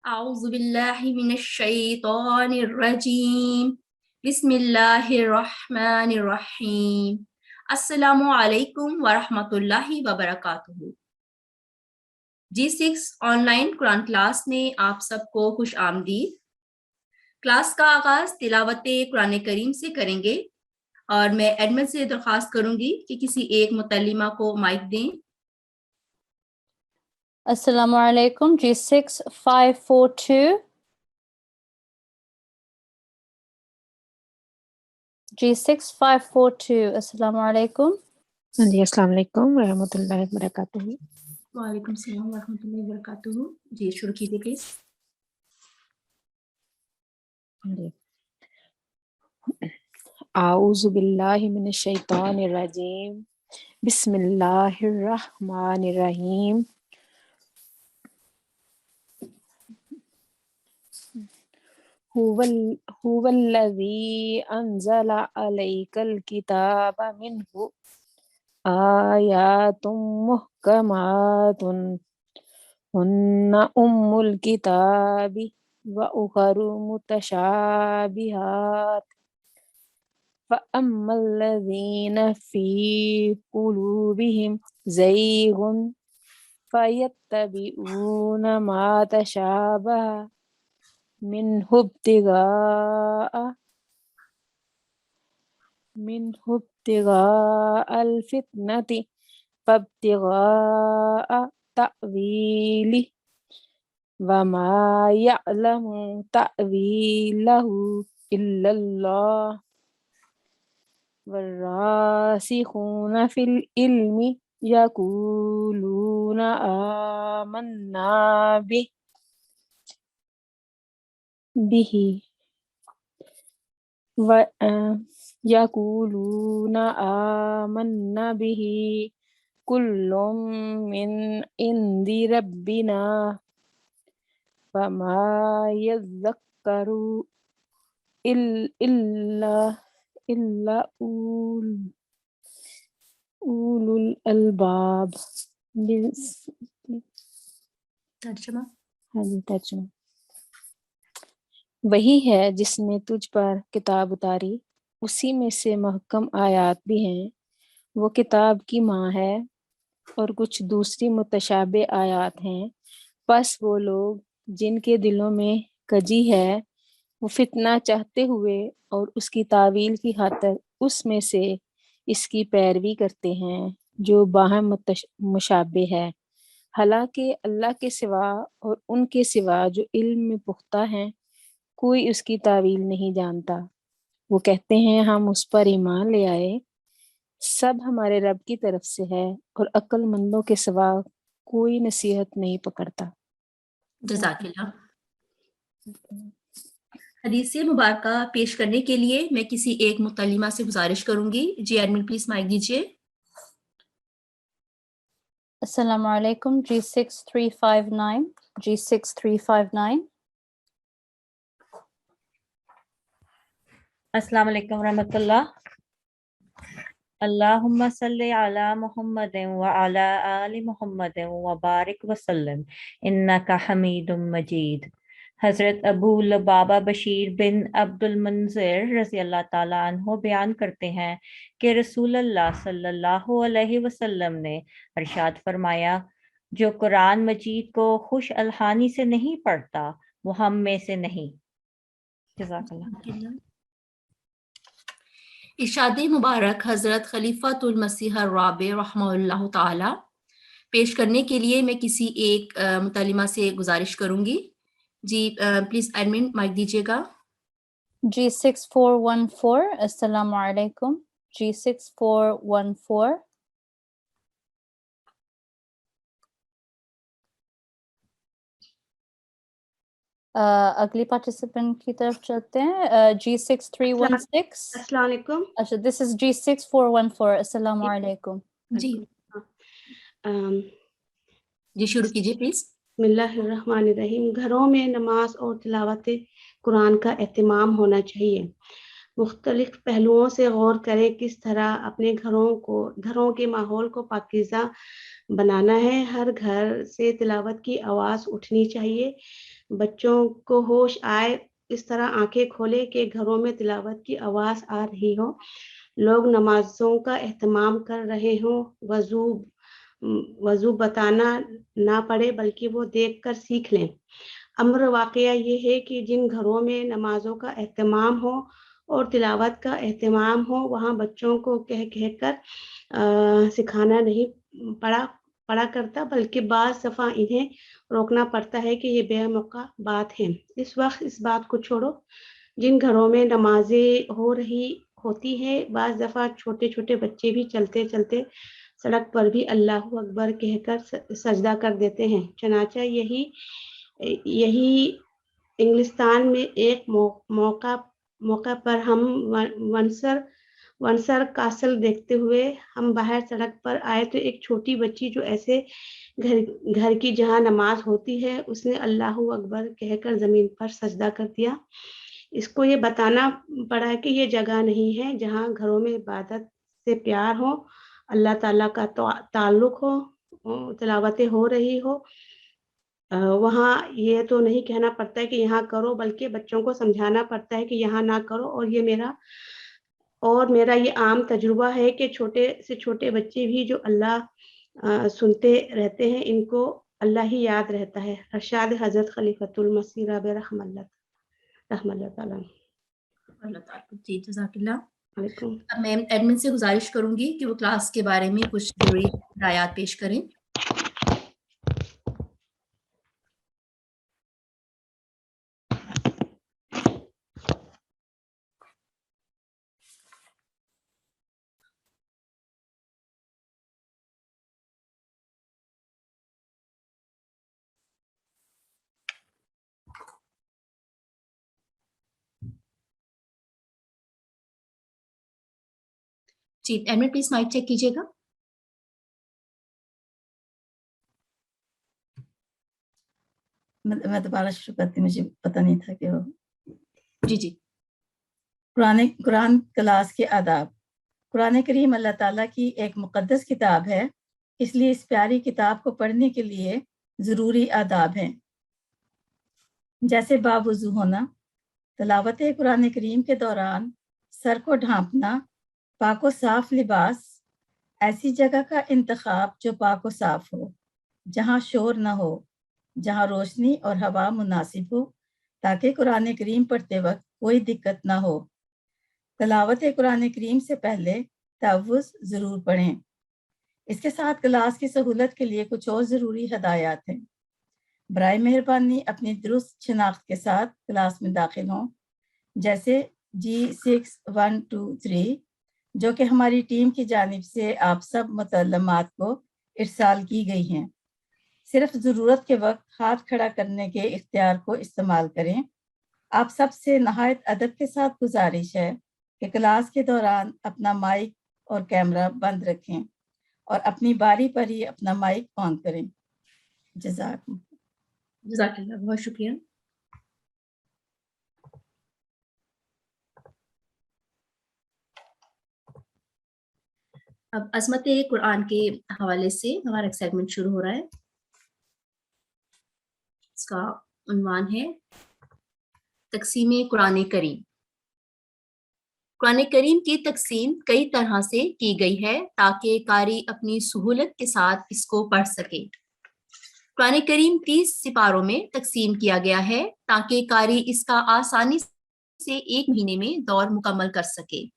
أعوذ بالله من الشيطان الرجيم بسم الله الرحمن الرحیم السلام علیکم ورحمۃ اللہ وبرکاتہ۔ G6 on line Quran class میں آپ سب کو خوش آمدید۔ کلاس کا آغاز تلاوت قرآن کریم سے کریں گے اور میں ایڈمن سے درخواست کروں گی کہ کسی ایک متعلمہ کو مائک دیں۔ السلام علیکم G6 542 G6 542 السلام علیکم۔ جی السلام علیکم ورحمۃ اللہ وبرکاتہ۔ وعلیکم السلام ورحمۃ اللہ وبرکاتہ۔ جی شروع کیجیے پلیز۔ جی اعوذ باللہ من الشیطان الرجیم بسم اللہ الرحمن الرحیم۔ هو الذی انزل علیک الکتاب منہ آیات محکمات ہن ام الکتاب وأخر متشابہات فأما الذین فی قلوبہم زیغ فیتبعون ما تشابہ منہ ابتغاء الفتنة فابتغاء تأویلہ وما يعلم تأویلہ الا اللہ والراسخون فی العلم یقولون آمنا به یقولون آمنا به کل من عند ربنا وما يذکر الا اولو الالباب۔ ترجمہ۔ ہاں جی ترجمہ۔ وہی ہے جس نے تجھ پر کتاب اتاری، اسی میں سے محکم آیات بھی ہیں، وہ کتاب کی ماں ہے، اور کچھ دوسری متشابہ آیات ہیں۔ پس وہ لوگ جن کے دلوں میں کجی ہے، وہ فتنہ چاہتے ہوئے اور اس کی تعویل کی خاطر اس میں سے اس کی پیروی کرتے ہیں جو باہم مشابہ ہے، حالانکہ اللہ کے سوا اور ان کے سوا جو علم میں پختہ ہیں کوئی اس کی تعویل نہیں جانتا۔ وہ کہتے ہیں ہم اس پر ایمان لے آئے، سب ہمارے رب کی طرف سے ہے اور عقل مندوں کے سوا کوئی نصیحت نہیں پکڑتا۔ جزاک اللہ۔ حدیث مبارکہ پیش کرنے کے لیے میں کسی ایک متعلمہ سے گزارش کروں گی۔ جی ایڈمن پلیز مائک دیجیے۔ السلام علیکم G6 359 G6 359 السلام علیکم ورحمۃ اللہ۔ اللہم صلی علی محمد وعلی آل محمد وبارک وسلم انک حمید مجید۔ حضرت ابو لبابہ بشیر بن عبد المنذر رضی اللہ تعالیٰ عنہ بیان کرتے ہیں کہ رسول اللہ صلی اللہ علیہ وسلم نے ارشاد فرمایا، جو قرآن مجید کو خوش الحانی سے نہیں پڑھتا وہ ہم میں سے نہیں۔ جزاک اللہ۔ ارشاد مبارک حضرت خلیفۃ المسیح الرابع رحمہ اللہ تعالی پیش کرنے کے لیے میں کسی ایک متعلمہ سے گزارش کروں گی۔ جی پلیز ایڈمن مائک دیجیے گا۔ G6 414 السلام علیکم G6 414 اگلی پارٹیسپینٹ کی طرف چلتے ہیں۔ G6 316 السلام علیکم۔ اچھا دس از G6 414 السلام علیکم۔ جی جی شروع کیجیے پلیز۔ بسم اللہ الرحمن الرحیم۔ گھروں میں نماز اور تلاوت قرآن کا اہتمام ہونا چاہیے۔ مختلف پہلوؤں سے غور کریں کس طرح اپنے گھروں کے ماحول کو پاکیزہ بنانا ہے۔ ہر گھر سے تلاوت کی آواز اٹھنی چاہیے۔ बच्चों को होश आए इस तरह आंखें खोले कि घरों में तिलावत की आवाज आ रही हो, लोग नमाजों का एहतमाम कर रहे हों, वजू बताना ना पड़े बल्कि वो देखकर सीख लें। अम्र वाकया ये है कि जिन घरों में नमाजों का एहतमाम हो और तिलावत का एहतमाम हो, वहाँ बच्चों को कह कहकर सिखाना नहीं पड़ा करता, बल्कि बाज़ दफ़ा इन्हें रोकना पड़ता है कि ये बेमौका बात है। इस वक्त इस बात को छोड़ो, जिन घरों में नमाजें हो रही होती है, बाज़ दफ़ा छोटे छोटे बच्चे भी चलते चलते सड़क पर भी अल्लाहू अकबर कहकर सजदा कर देते हैं। चनाचा यही इंग्लिस्तान में एक मौका पर हम वंसर कासल देखते हुए हम बाहर सड़क पर आए तो एक छोटी बच्ची जो ऐसे घर की जहाँ नमाज होती है, उसने अल्लाहू अकबर कहकर जमीन पर सजदा कर दिया। इसको ये बताना पड़ा कि ये जगह नहीं है जहाँ घरों में इबादत से प्यार हो, अल्लाह ताला का ताल्लुक हो, तिलावतें हो रही हो, वहाँ ये तो नहीं कहना पड़ता है कि यहाँ करो, बल्कि बच्चों को समझाना पड़ता है कि यहाँ ना करो। और मेरा ये आम तजुर्बा है कि छोटे से छोटे बच्चे भी जो अल्लाह सुनते रहते हैं, इनको अल्लाह ही याद रहता है। रशाद हजरत खलीफतुल मसीह रब रहमतुल्लाह ताला। जी जज़ाकल्लाह। वालेकुम। अब मैं एडमिन से गुजारिश करूंगी कि वो क्लास के बारे में कुछ जरूरी हिदायत पेश करें। जी एडमिन प्लीज माइक चेक कीजिएगा। मैं दोबारा शुरू करती, मुझे पता नहीं था कि वो जी जी। कुरान क्लास के आदाब। कुरान करीम अल्लाह ताला की एक मुक़द्दस किताब है, इसलिए इस प्यारी किताब को पढ़ने के लिए ज़रूरी आदाब हैं, जैसे बावुज़ू होना, तिलावत कुरान करीम के दौरान सर को ढांपना, पाको साफ लिबास, ऐसी जगह का इंतखाब जो पाको साफ हो, जहाँ शोर न हो, जहाँ रोशनी और हवा मुनासिब हो, ताकि कुरान करीम पढ़ते वक्त कोई दिक्कत ना हो। तिलावत कुरान करीम से पहले तअव्वुज़ ज़रूर पढ़ें। इसके साथ क्लास की सहूलत के लिए कुछ और ज़रूरी हदायत हैं। बराए मेहरबानी अपनी दुरुस्त शिनाख्त के साथ क्लास में दाखिल हों, जैसे G6123 जो कि हमारी टीम की जानिब से आप सब मुतल्लमात को इरसाल की गई हैं। सिर्फ ज़रूरत के वक्त हाथ खड़ा करने के इख्तियार को इस्तेमाल करें। आप सब से नहायत अदब के साथ गुजारिश है कि क्लास के दौरान अपना माइक और कैमरा बंद रखें और अपनी बारी पर ही अपना माइक ऑन करें। जज़ाकल्लाह, बहुत शुक्रिया। अब अज़मत कुरान के हवाले से हमारा एक सेगमेंट शुरू हो रहा है। इसका उन्वान है तकसीम कुरान करीम। कुरान करीम की तकसीम कई तरह से की गई है ताकि कारी अपनी सहूलत के साथ इसको पढ़ सके। कुरान करीम 30 सिपारों में तकसीम किया गया है ताकि कारी इसका आसानी से एक महीने में दौर मुकम्मल कर सके।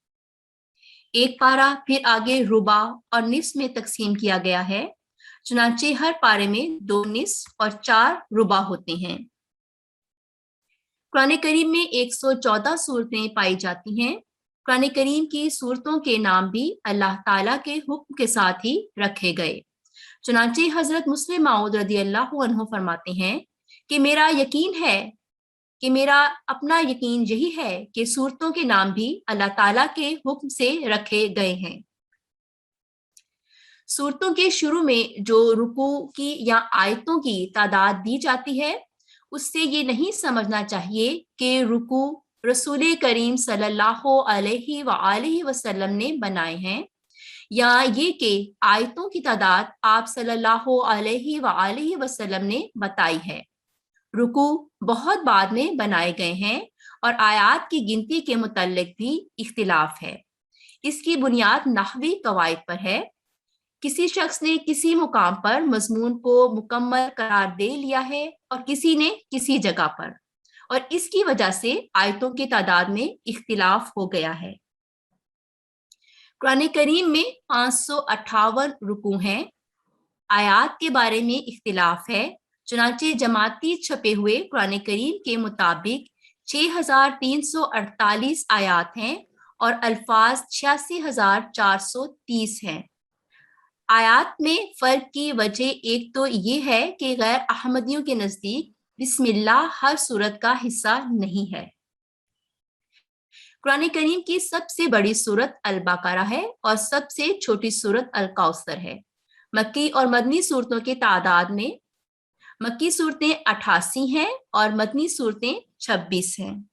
एक पारा फिर आगे रुबा और निस्फ में तकसीम किया गया है, चुनांचे हर पारे में 2 निस्फ और 4 रुबा होते हैं। कुरान करीम में 114 सूरतें पाई जाती हैं। कुरान करीम की सूरतों के नाम भी अल्लाह ताला के हुक्म के साथ ही रखे गए। चुनांचे हजरत मुस्लिम मऊद रदियल्लाहु अन्हु फरमाते हैं कि मेरा अपना यकीन यही है कि सूरतों के नाम भी अल्लाह ताला के हुक्म से रखे गए हैं। सूरतों के शुरू में जो रुकू की या आयतों की तादाद दी जाती है, उससे ये नहीं समझना चाहिए कि रुकू रसूल करीम सल्लल्लाहु अलैहि वसल्लम ने बनाए हैं, या ये कि आयतों की तादाद आप सल्लल्लाहु अलैहि वसल्लम ने बताई है। रुकू बहुत बाद में बनाए गए हैं और आयात की गिनती के मुतल्लिक भी इख्तिलाफ है। इसकी बुनियाद नहवी कवायद पर है। किसी शख्स ने किसी मुकाम पर मजमून को मुकम्मल करार दे लिया है और किसी ने किसी जगह पर, और इसकी वजह से आयतों की तादाद में इख्तिलाफ हो गया है। कुरान करीम में 558 रुकू हैं। आयात के बारे में इख्तिलाफ है, चुनांचे जमाती छपे हुए कुरान करीम के मुताबिक 6348 आयात हैं और अल्फाज 86,430 हैं। आयात में फर्क की वजह एक तो ये है कि गैर अहमदियों के नजदीक बिस्मिल्लाह हर सूरत का हिस्सा नहीं है। कुरान करीम की सबसे बड़ी सूरत अल बकरा है और सबसे छोटी सूरत अल कौसर है। मक्की और मदनी सूरतों की तादाद में मक्की सूरतें 88 हैं और मदनी सूरतें 26 हैं।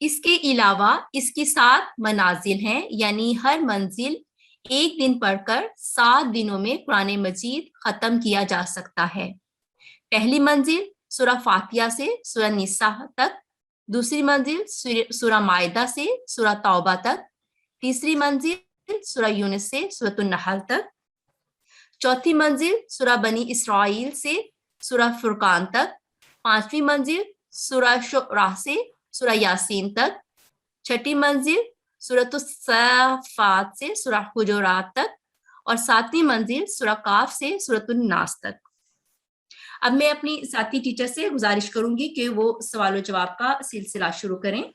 इसके अलावा इसकी 7 मनाजिल हैं, यानी हर मंजिल एक दिन पढ़कर 7 दिनों में कुरान मजीद खत्म किया जा सकता है। पहली मंजिल सूरा फातिहा से सूरा निसा तक, दूसरी मंजिल सूरा माइदा से सूरा तौबा तक, तीसरी मंजिल सूरा यूनुस से सूरतुन नहल तक, चौथी मंजिल सूरा बनी इसराइल से सूरा फुरकान तक, पांचवी मंजिल सूरा शुरा से सूरा यासीन तक, छठी मंजिल सूरतुस साफात से सूरा हुजुरात तक और सातवीं मंजिल सूरा काफ से सूरतुन नास तक। अब मैं अपनी साथी टीचर से गुजारिश करूंगी कि वो सवाल जवाब का सिलसिला शुरू करें।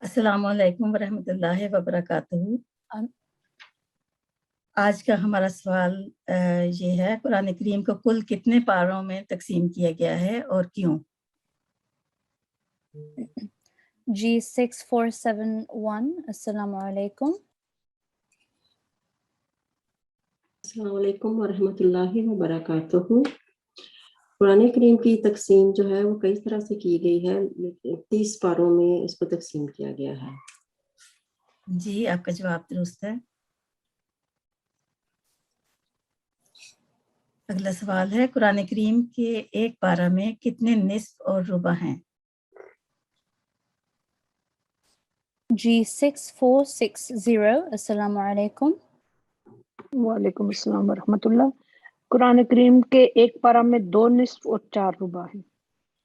अस्सलाम वालेकुम वरहमतुल्लाहि वबरकातुहू। आज का हमारा सवाल ये है, कुरान करीम को कुल कितने पारों में तकसीम किया गया है और क्यों? G6471 अस्सलाम वालेकुम। अस्सलाम वालेकुम वरहमतुल्लाहि वबरकातुहू। कुरान करीम की तकसीम जो है वो कई तरह से की गई है, लेकिन 30 पारों में इसको तकसीम किया गया है। जी, आपका जवाब दुरुस्त है। अगला सवाल है, कुरान करीम के एक पारा में कितने निस्फ और रुबा हैं? G6460 अस्सलाम वालेकुम। वालेकुम अस्सलाम वरहमतुल्लाह। कुरान करीम के एक पारा में 2 निस्फ और 4 रुबा है।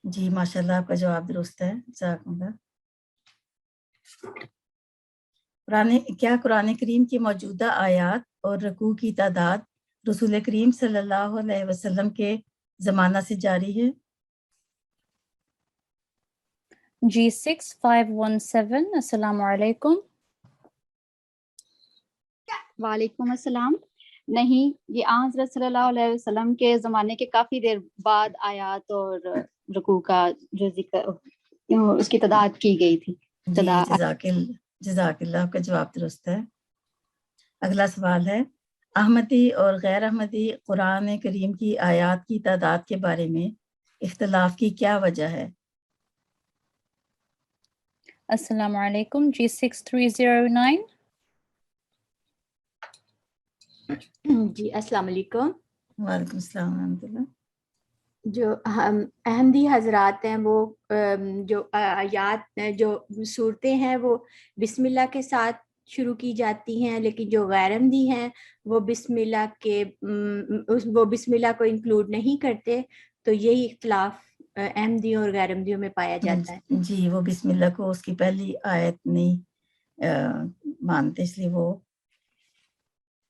जी माशाल्लाह, आपका जवाब दुरुस्त है। जज़ाकल्लाह। क्या कुरान करीम की मौजूदा आयात और रुकू की तादाद रसूल करीम सल्लल्लाहु अलैहि वसल्लम के ज़माना से जारी है? G6517 अस्सलाम वालेकुम। वालेकुम अस्सलाम। नहीं, ये हज़रत सल्लल्लाहु अलैहि वसल्लम के ज़माने के काफ़ी देर बाद आयात और रुकू का जो जिक्र उसकी तादाद की गई थी। जज़ाकल्लाह, आपका जवाब दुरुस्त है। अगला सवाल है, अहमदी और गैर अहमदी कुरान करीम की आयात की तादाद के बारे में इख्तिलाफ की क्या वजह है? अस्सलाम वालेकुम। G6309 जी अस्सलाम वालेकुम। वालेकुम सलाम रहमतुल्लाह। जो अहमदी हजरात हैं वो जो आयात जो सूरतें हैं वो बिस्मिल्लाह के साथ शुरू की जाती हैं, लेकिन जो गैर अहमदी हैं वो बिस्मिल्लाह को इंक्लूड नहीं करते। तो यही इख्तिलाफ अहमदी और गैर अहमदियों में पाया जाता है। जी, वो बिस्मिल्लाह को उसकी पहली आयत नहीं मानते, इसलिए वो,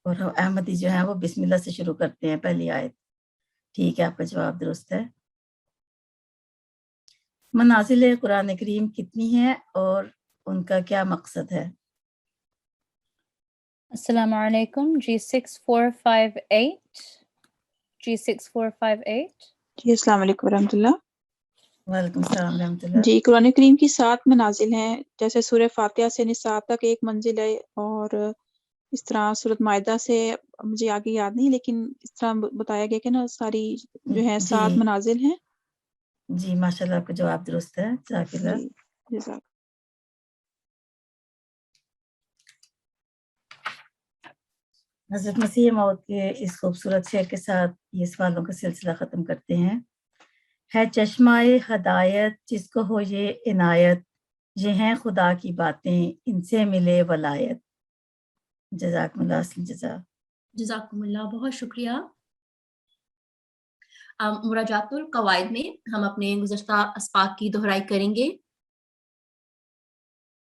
और अहमदी जो है वो बिस्मिल्लाह से शुरू करते हैं पहली आयत। ठीक है, आपका जवाब दुरुस्त है। मनाजिल कुरान करीम कितनी है और उनका क्या मकसद है? अस्सलाम वालेकुम। G6458 जी अस्सलाम वालेकुम रहमतुल्लाह। वालेकुम सलाम रहमतुल्लाह। जी, कुरान करीम की 7 मनाजिल हैं, जैसे सूरह फातिहा से निसा तक एक मंजिल है, और इस तरह सूरत माइदा से मुझे आगे याद नहीं, लेकिन इस तरह बताया गया कि ना सारी जो है 7 मनाजिल हैं। जी माशाल्लाह, आपका जवाब दुरुस्त है। जज़ाकल्लाह। जज़ाक। حضرت مسیح موعود کے اس خوبصورت شعر کے ساتھ یہ سوالوں کا سلسلہ ختم کرتے ہیں. ہے چشمائے ہدایت جس کو ہو یہ عنایت، یہ ہیں خدا کی باتیں ان سے ملے ولایت. جزاکم اللہ اصل جزا. جزاکم اللہ، بہت شکریہ. مراجعات القواعد میں ہم اپنے گزشتہ اسباق کی دہرائی کریں گے.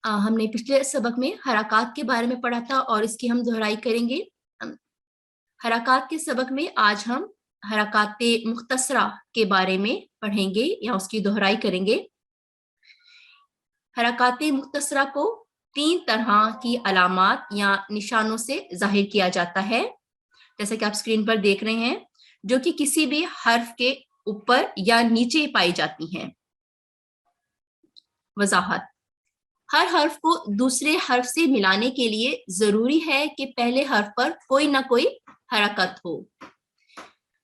ہم نے پچھلے سبق میں حرکات کے بارے میں پڑھا تھا اور اس کی ہم دہرائی کریں گے. حرکات کے سبق میں آج ہم حرکات مختصرہ کے بارے میں پڑھیں گے یا اس کی دہرائی کریں گے. حرکات مختصرہ کو 3 طرح کی علامات یا نشانوں سے ظاہر کیا جاتا ہے، جیسا کہ آپ اسکرین پر دیکھ رہے ہیں، جو کہ کسی بھی حرف کے اوپر یا نیچے پائی جاتی ہیں. وضاحت: ہر حرف کو دوسرے حرف سے ملانے کے لیے ضروری ہے کہ پہلے حرف پر کوئی نہ کوئی حرکت ہو.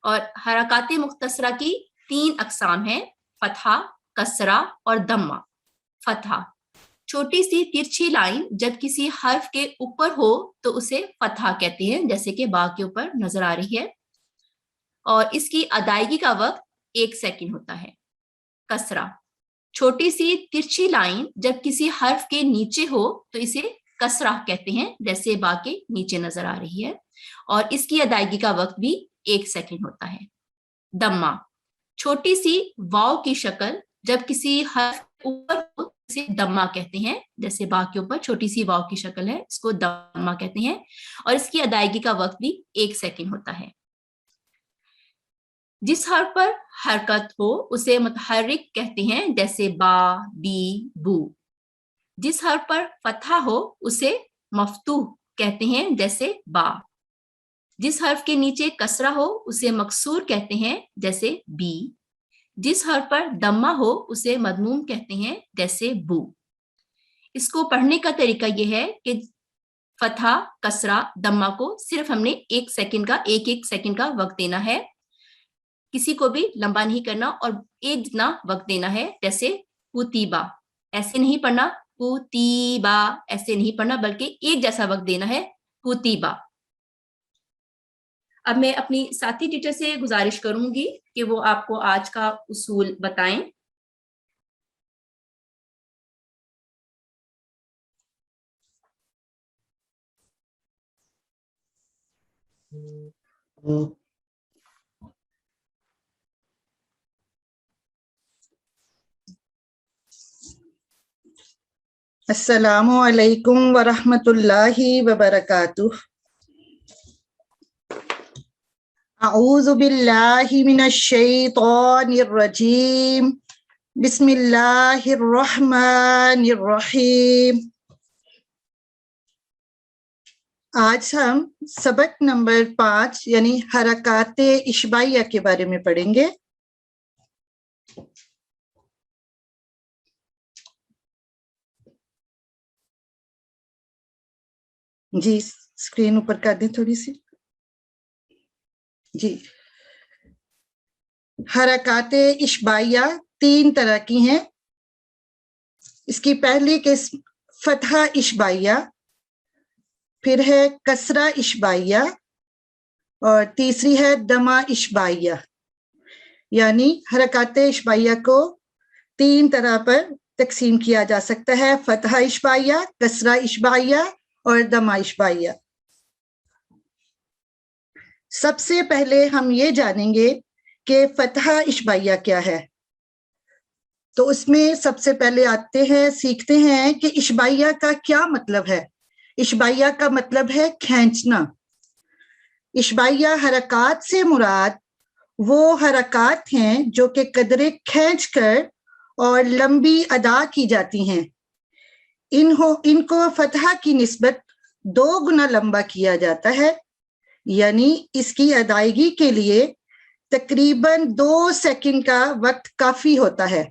اور حرکات مختصرہ کی 3 اقسام ہیں: فتحہ، کسرہ اور ضمہ. فتحہ: چھوٹی سی ترچھی لائن جب کسی حرف کے اوپر ہو تو اسے فتحہ کہتے ہیں، جیسے کہ با کے اوپر نظر آ رہی ہے، اور اس کی ادائیگی کا وقت 1 سیکنڈ ہوتا ہے. کسرہ: چھوٹی سی ترچھی لائن جب کسی حرف کے نیچے ہو تو اسے کسرہ کہتے ہیں، جیسے با کے نیچے نظر آ رہی ہے، اور اس کی ادائیگی کا وقت بھی 1 سیکنڈ ہوتا ہے. ضمہ: چھوٹی سی واو کی شکل جب کسی حرف کے اوپر ہو اسے ضمہ کہتے ہیں، جیسے با کے اوپر چھوٹی سی واو کی شکل ہے، اس کو ضمہ کہتے ہیں، اور اس کی ادائیگی کا وقت بھی 1 سیکنڈ ہوتا ہے. جس حرف پر حرکت ہو اسے متحرک کہتے ہیں، جیسے با، بی، بو. جس حرف پر فتحہ ہو اسے مفتوح کہتے ہیں، جیسے با. جس حرف کے نیچے کسرہ ہو اسے مکسور کہتے ہیں، جیسے بی. جس حرف پر ضمہ ہو اسے مضموم کہتے ہیں، جیسے بو. اس کو پڑھنے کا طریقہ یہ ہے کہ فتحہ، کسرہ، ضمہ کو صرف ہم نے 1 سیکنڈ کا وقت دینا ہے، کسی کو بھی لمبا نہیں کرنا، اور ایک جتنا وقت دینا ہے. جیسے کتیبہ، ایسے نہیں پڑھنا، کتیبہ ایسے نہیں پڑھنا، بلکہ ایک جیسا وقت دینا ہے، کتیبہ. اب میں اپنی ساتھی ٹیچر سے گزارش کروں گی کہ وہ آپ کو آج کا اصول بتائیں. السلام علیکم ورحمۃ اللہ وبرکاتہ. اعوذ باللہ من الشیطان الرجیم. بسم اللہ الرحمن الرحیم. آج ہم سبق نمبر 5 یعنی حرکات اشباعیہ کے بارے میں پڑھیں گے. جی اسکرین اوپر کر دیں تھوڑی سی. جی حرکات اشباعیہ 3 طرح کی ہیں. اس کی پہلی قسم فتحہ اشباعیہ، پھر ہے کسرہ اشباعیہ، اور تیسری ہے ضمہ اشباعیہ. یعنی حرکات اشباعیہ کو 3 طرح پر تقسیم کیا جا سکتا ہے: فتحہ اشباعیہ، کسرہ اشباعیہ اور ضمہ اشباعیہ. سب سے پہلے ہم یہ جانیں گے کہ فتحہ اشباعیہ کیا ہے. تو اس میں سب سے پہلے سیکھتے ہیں کہ اشباعیہ کا کیا مطلب ہے. اشباعیہ کا مطلب ہے کھینچنا. اشباعیہ حرکات سے مراد وہ حرکات ہیں جو کہ قدرے کھینچ کر اور لمبی ادا کی جاتی ہیں. ان کو فتحہ کی نسبت 2 گنا لمبا کیا جاتا ہے، یعنی اس کی ادائیگی کے لیے تقریباً 2 سیکنڈ کا وقت کافی ہوتا ہے.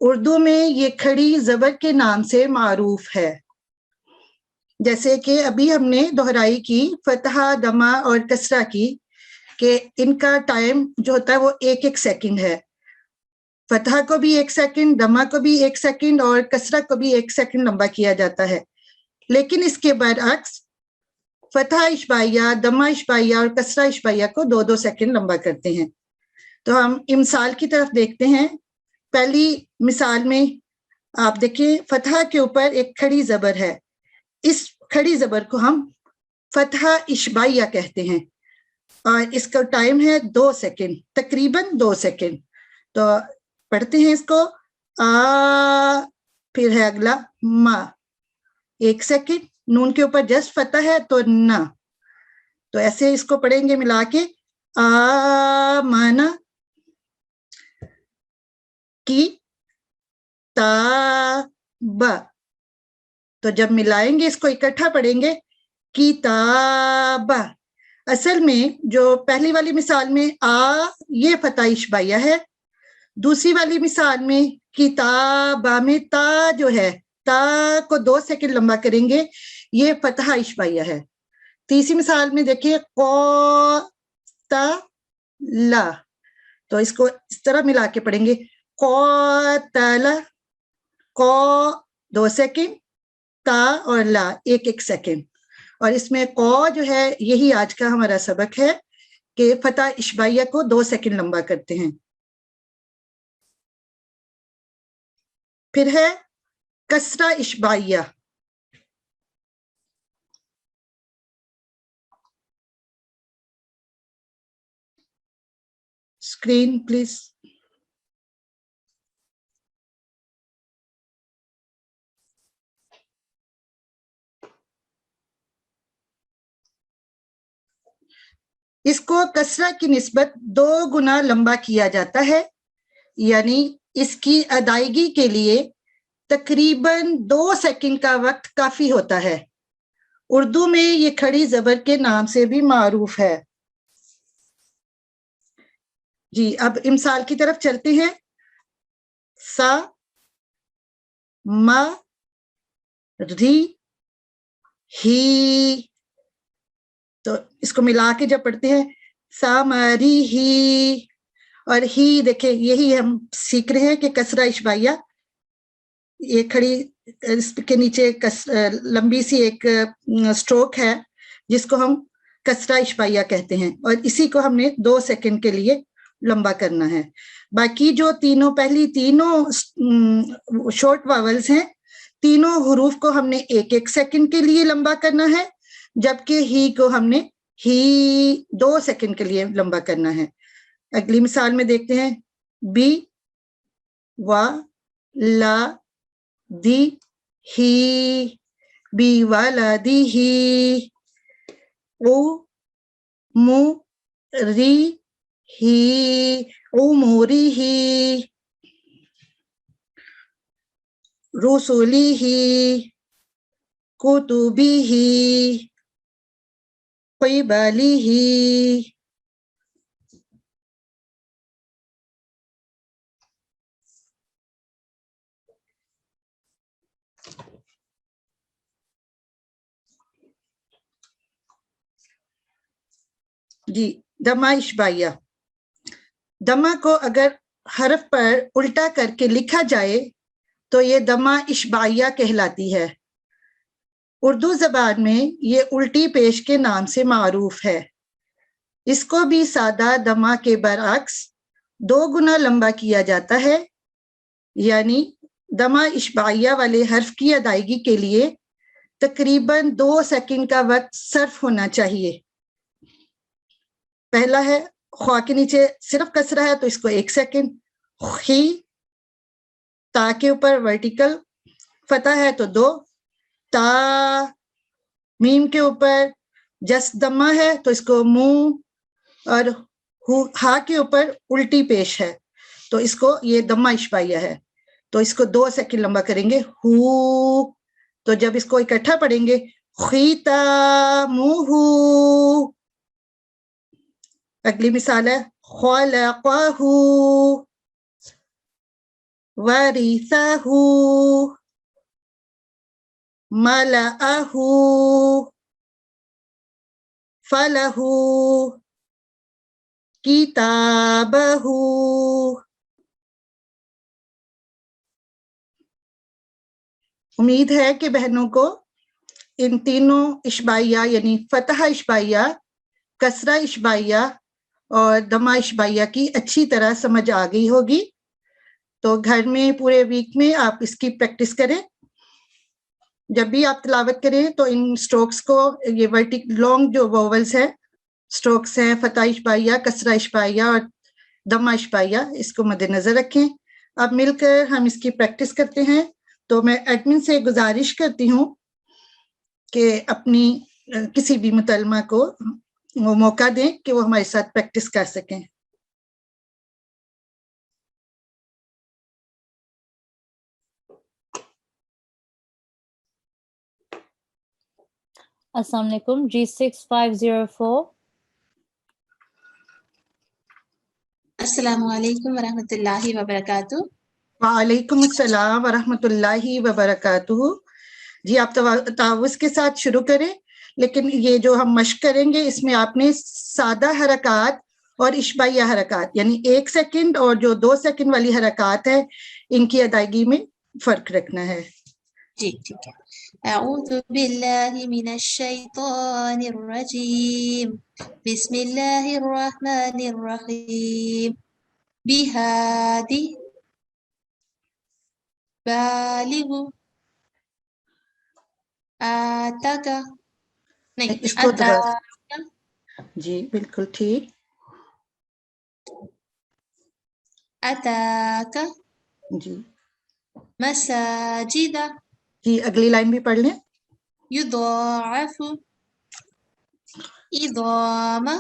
اردو میں یہ کھڑی زبر کے نام سے معروف ہے. جیسے کہ ابھی ہم نے دہرائی کی فتحہ، ضمہ اور کسرہ کی، کہ ان کا ٹائم جو ہوتا ہے وہ 1 سیکنڈ ہے. فتحہ کو بھی 1 سیکنڈ، ضمہ کو بھی 1 سیکنڈ اور کسرہ کو بھی 1 سیکنڈ لمبا کیا جاتا ہے. لیکن اس کے برعکس فتح इशबाइया, दमा इशबाइया और कसरा इशबाइया को 2-2 सेकंड लंबा करते हैं। तो हम इमसाल की तरफ देखते हैं। पहली मिसाल में आप देखिए फतह के ऊपर एक खड़ी जबर है, इस खड़ी जबर को हम फतह इशबाइया कहते हैं और इसका टाइम है 2 सेकंड, तकरीबन 2 सेकंड। तो पढ़ते हैं इसको आ, फिर है अगला मा, 1 सेकंड, नून के ऊपर जस्ट फतह है तो ना, तो ऐसे इसको पढ़ेंगे मिला के आ माना की ताब। तो जब मिलाएंगे इसको इकट्ठा पढ़ेंगे किताब। असल में जो पहली वाली मिसाल में आ ये फतह इशबाइया है, दूसरी वाली मिसाल में किताबा में ता जो है, ता को 2 सेकंड लंबा करेंगे, ये फतह इशबाइया है। तीसरी मिसाल में देखिए क़ ता ला, तो इसको इस तरह मिला के पढ़ेंगे क़तला, क़ 2 सेकंड, ता और ला 1-1 सेकंड। और इसमें क़ जो है यही आज का हमारा सबक है कि फतह इशबाइया को 2 सेकंड लंबा करते हैं। फिर है कसरा इशबाइया। Screen please. इसको कसरा की निस्बत 2 गुना लंबा किया जाता है, यानी इसकी अदायगी के लिए तकरीबन 2 सेकंड का वक्त काफी होता है। उर्दू में ये खड़ी जबर के नाम से भी मारूफ है। जी अब इमसाल की तरफ चलते हैं। सा मा री ही, तो इसको मिला के जब पढ़ते हैं सामरी ही, और ही देखिए यही हम सीख रहे हैं कि कसरा इशबाइया, ये खड़ी इसके नीचे लंबी सी एक स्ट्रोक है जिसको हम कसरा इशबाइया कहते हैं, और इसी को हमने 2 सेकंड के लिए लंबा करना है। बाकी जो तीनों पहली तीनों शॉर्ट वावल्स हैं, तीनों हुरूफ को हमने 1-1 सेकंड के लिए लंबा करना है, जबकि ही को हमने ही 2 सेकंड के लिए लंबा करना है। अगली मिसाल में देखते हैं बी वा ला दी ही, बी वाला दी ही, ओ मु री ही, उमुरी ही, रुसुली ही, कुतुबी ही, क़िबली ही। जी दमा इशबाइया। दमा को अगर हरफ पर उल्टा करके लिखा जाए तो ये दमा इशबाइया कहलाती है। उर्दू जबान में ये उल्टी पेश के नाम से मारूफ है। इसको भी सादा दमा के बरअक्स 2 गुना लंबा किया जाता है, यानी दमा इशबाइया वाले हर्फ की अदायगी के लिए तकरीबन 2 सेकंड का वक्त सर्फ होना चाहिए। पहला है ख्वा के नीचे सिर्फ कसरा है तो इसको 1 सेकंड, खी ता के ऊपर वर्टिकल फतह है तो 2, ता मीम के ऊपर जस्ट दम्मा है तो इसको मुंह, और हा के ऊपर उल्टी पेश है तो इसको ये दम्मा इशबाइया है, तो इसको 2 सेकंड लंबा करेंगे हु। तो जब इसको इकट्ठा पढ़ेंगे खितामुहु। अगली मिसाल है खलक़हु वरिसहु मलअहु फलहु किताबहु। उम्मीद है कि बहनों को इन तीनों इशबाइया यानी फतह इशबाइया, कसरा इशबाइया और दमा इशबाइया की अच्छी तरह समझ आ गई होगी। तो घर में पूरे वीक में आप इसकी प्रैक्टिस करें। जब भी आप तिलावत करें तो इन स्ट्रोक्स को, ये लॉन्ग जो वोवल्स है, स्ट्रोक्स हैं फतह इशबाइया, कसरा इशबाइया और दमा इशबाइया, इसको मद्देनजर रखें। अब मिलकर हम इसकी प्रैक्टिस करते हैं। तो मैं एडमिन से गुजारिश करती हूँ कि अपनी किसी भी मुतल्लिमा को वो मौका दें कि वो हमारे साथ प्रैक्टिस कर सकें। Assalamu alaikum. G6504. अस्सलामु अलैकुम वरहमतुल्लाहि वबरकातुह। वालेकुम अस्सलाम वरहमतुल्लाहि वबरकातुहू। जी आप तावुज़ के साथ शुरू करें, लेकिन ये जो हम मश्क करेंगे इसमें आपने सादा हरकत और इशबाइया हरकत यानी 1 सेकंड और जो 2 सेकंड वाली हरकत है इनकी अदायगी में फर्क रखना है। जी ठीक है। अऊज़ु बिल्लाहि मिनश शैतानिर रजीम। बिस्मिल्लाहिर रहमानिर रहीम। बिहादी बालिगु आताका नहीं इसको दोबारा, अताका जी बिल्कुल ठीक। अताका जी मसाजिदा जी अगली लाइन भी पढ़ लें। युदाअफु इदामा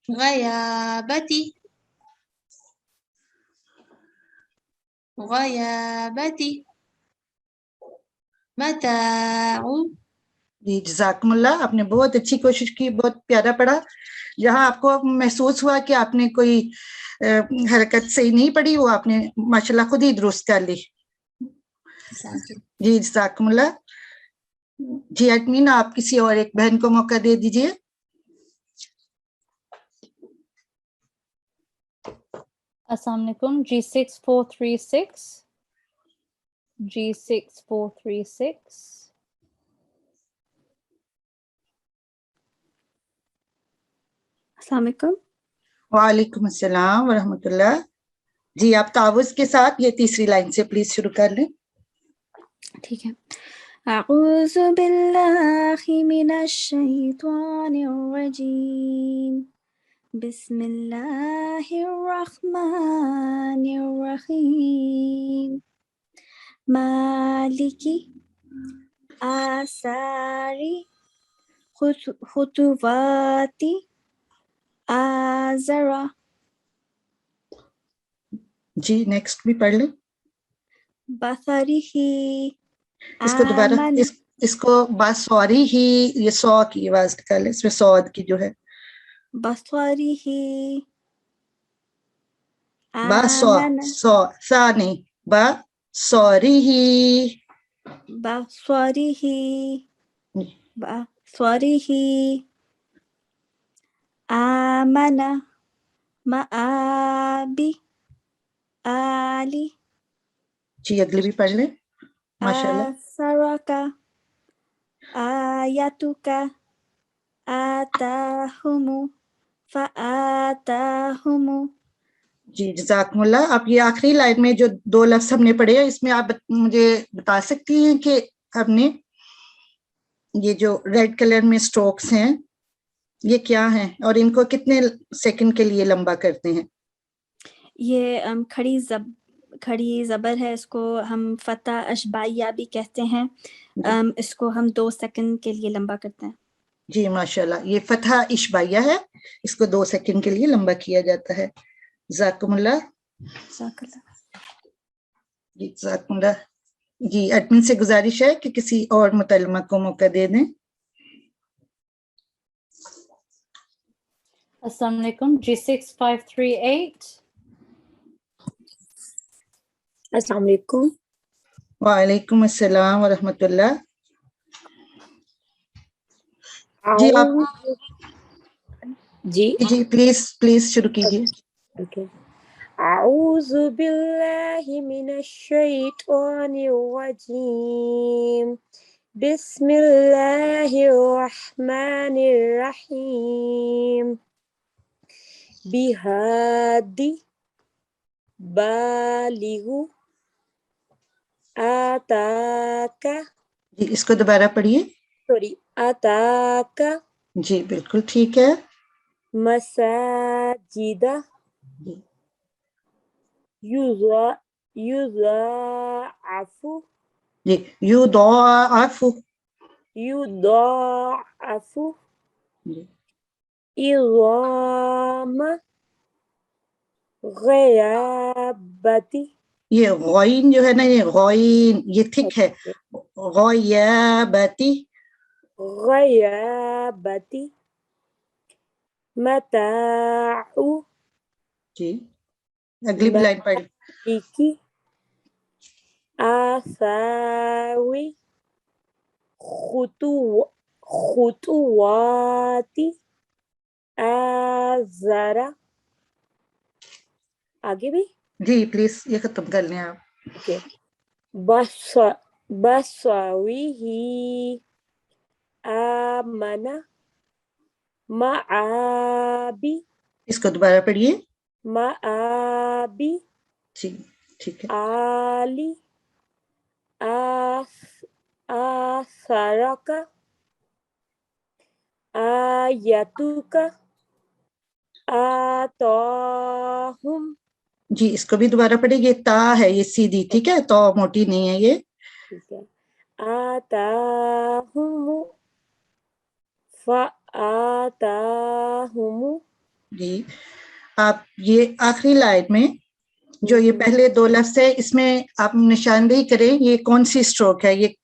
गयाबती गयाबती मताउ। जी जज़ाकुमुल्लाह, आपने बहुत अच्छी कोशिश की, बहुत प्यारा पढ़ा। जहाँ आपको महसूस हुआ कि आपने कोई हरकत सही नहीं पढ़ी, वो आपने माशाल्लाह खुद ही दुरुस्त कर ली। जी जज़ाकुमुल्लाह। जी एडमिन, आप किसी और एक बहन को मौका दे दीजिए। Assalamu alaikum. G6436. G6436. अस्सलाम वालेकुम। वालेकुम अस्सलाम वरहमतुल्लाह। जी आप तावुज़ के साथ ये तीसरी लाइन से प्लीज शुरू कर लें। ठीक है। अऊज़ु बिल्लाहि मिनश शैतानिर रजीम। बिस्मिल्लाहिर रहमानिर रहीम। मालिकी आसारी खुतुवाती आज़रा। जी नेक्स्ट भी पढ़ लें। बसरिही इसको दोबारा, आमन। इसको बासौरी ही, ये सौ की आवाज निकाले, इसमें सौद की जो है बसरिही बासौ, आमन। सौ सा नहीं, बासौरी ही। बसरिही बसरिही आमन माबी आली। जी अगली भी पढ़ लें माशाल्लाह। असरका आयतुका आताहुमु फ़आताहुमु। जी जज़ाकुमुल्लाह। आप ये आखिरी लाइन में जो 2 लफ्ज हमने पढ़े हैं, इसमें आप मुझे बता सकती हैं कि हमने ये जो रेड कलर में स्ट्रोक्स हैं ये क्या हैं और इनको कितने सेकंड के लिए लंबा करते हैं? ये खड़ी ज़बर है, इसको हम फतह अशबाइया भी कहते हैं। इसको हम 2 सेकंड के लिए लंबा करते हैं। जी माशाल्लाह, ये फतह इशबाइया है, इसको 2 सेकंड के लिए लंबा किया जाता है। ज़ाकुमुल्लाह। जी ज़ाकुमुल्लाह। जी एडमिन से गुजारिश है कि किसी और मुतल्लिमा को मौका दे दें। Assalamu alaikum. G6538. अस्सलाम वालेकुम। वालेकुम अस्सलाम वरहमतुल्लाह। जी आप जी जी प्लीज शुरू कीजिए। ओके। أعوذ بالله من الشيطان الرجيم بسم الله الرحمن الرحيم بهادي بالغ آتاك जी इसको दोबारा पढ़िए. सॉरी آتاك जी बिल्कुल ठीक है. مساجد يضاعف जी يضاعف. يضاعف जी. إظام غيابة ये गॉइन जो है ना, ये गॉइन ये थिक है. गयाबती. غيابة متاع जी अगली भी लाइन पढ़. ملك آثاوي خطوات آزرا. आगे भी जी प्लीज ये खत्म कर लें आप. ओके. बसवीही आमना माआबी. इसको दोबारा पढ़िए. माआबी जी ठीक है. आली आसरका आयतुका आताहुम. जी इसको भी दोबारा पढ़िए. ये ता है, ये सीधी, ठीक है, तो मोटी नहीं है ये. ठीक है. आताहुम फ़आताहुम. जी आप ये आखिरी लाइन में जो ये पहले दो लफ्ज है, इसमें आप निशानदेही करें ये कौन सी स्ट्रोक है. ये